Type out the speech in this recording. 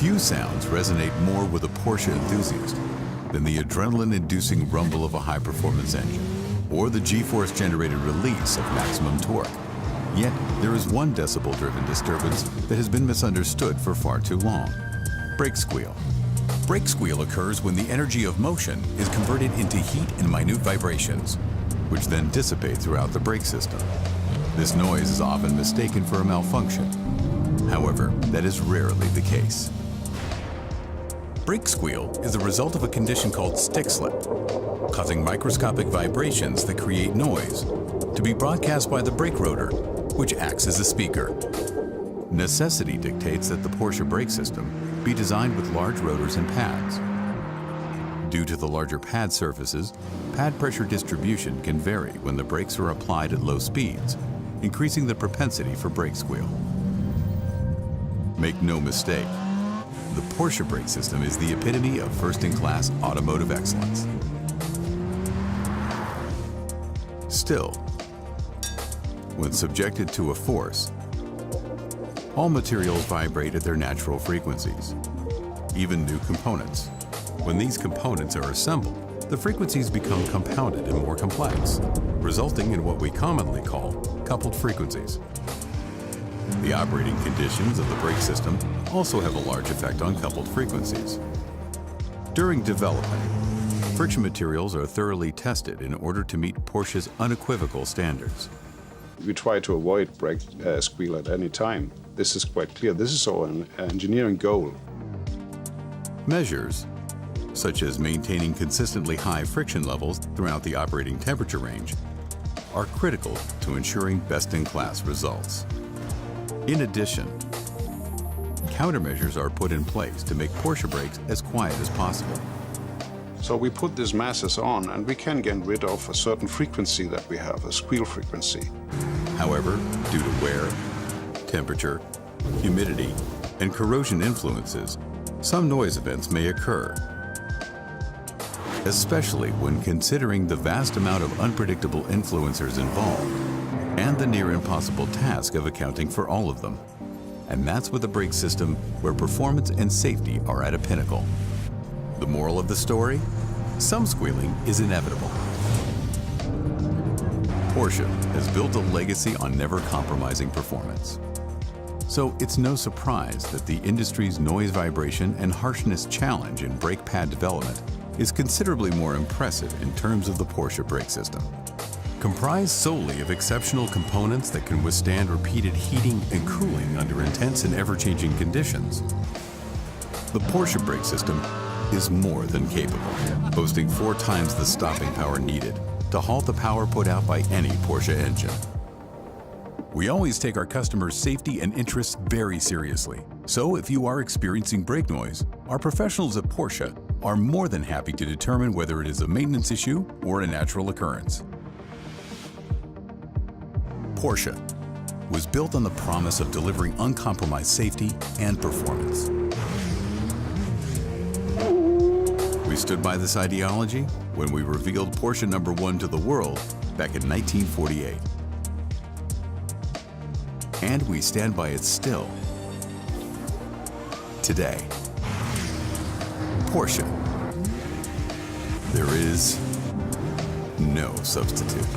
Few sounds resonate more with a Porsche enthusiast than the adrenaline-inducing rumble of a high-performance engine or the G-force-generated release of maximum torque. Yet, there is one decibel-driven disturbance that has been misunderstood for far too long: brake squeal. Brake squeal occurs when the energy of motion is converted into heat and minute vibrations, which then dissipate throughout the brake system. This noise is often mistaken for a malfunction. However, that is rarely the case. Brake squeal is the result of a condition called stick slip, causing microscopic vibrations that create noise to be broadcast by the brake rotor, which acts as a speaker. Necessity dictates that the Porsche brake system be designed with large rotors and pads. Due to the larger pad surfaces, pad pressure distribution can vary when the brakes are applied at low speeds, increasing the propensity for brake squeal. Make no mistake, the Porsche brake system is the epitome of first-in-class automotive excellence. Still, when subjected to a force, all materials vibrate at their natural frequencies, even new components. When these components are assembled, the frequencies become compounded and more complex, resulting in what we commonly call coupled frequencies. The operating conditions of the brake system also have a large effect on coupled frequencies. During development, friction materials are thoroughly tested in order to meet Porsche's unequivocal standards. We try to avoid brake squeal at any time. This is quite clear. This is our engineering goal. Measures, such as maintaining consistently high friction levels throughout the operating temperature range, are critical to ensuring best-in-class results. In addition, countermeasures are put in place to make Porsche brakes as quiet as possible. So we put these masses on and we can get rid of a certain frequency that we have, a squeal frequency. However, due to wear, temperature, humidity, and corrosion influences, some noise events may occur, especially when considering the vast amount of unpredictable influencers involved and the near impossible task of accounting for all of them. And that's with a brake system where performance and safety are at a pinnacle. The moral of the story? Some squealing is inevitable. Porsche has built a legacy on never compromising performance. So it's no surprise that the industry's noise, vibration, and harshness challenge in brake pad development is considerably more impressive in terms of the Porsche brake system. Comprised solely of exceptional components that can withstand repeated heating and cooling under intense and ever-changing conditions, the Porsche brake system is more than capable, boasting 4 times the stopping power needed to halt the power put out by any Porsche engine. We always take our customers' safety and interests very seriously. So if you are experiencing brake noise, our professionals at Porsche are more than happy to determine whether it is a maintenance issue or a natural occurrence. Porsche was built on the promise of delivering uncompromised safety and performance. We stood by this ideology when we revealed Porsche #1 to the world back in 1948. And we stand by it still today. Porsche. There is no substitute.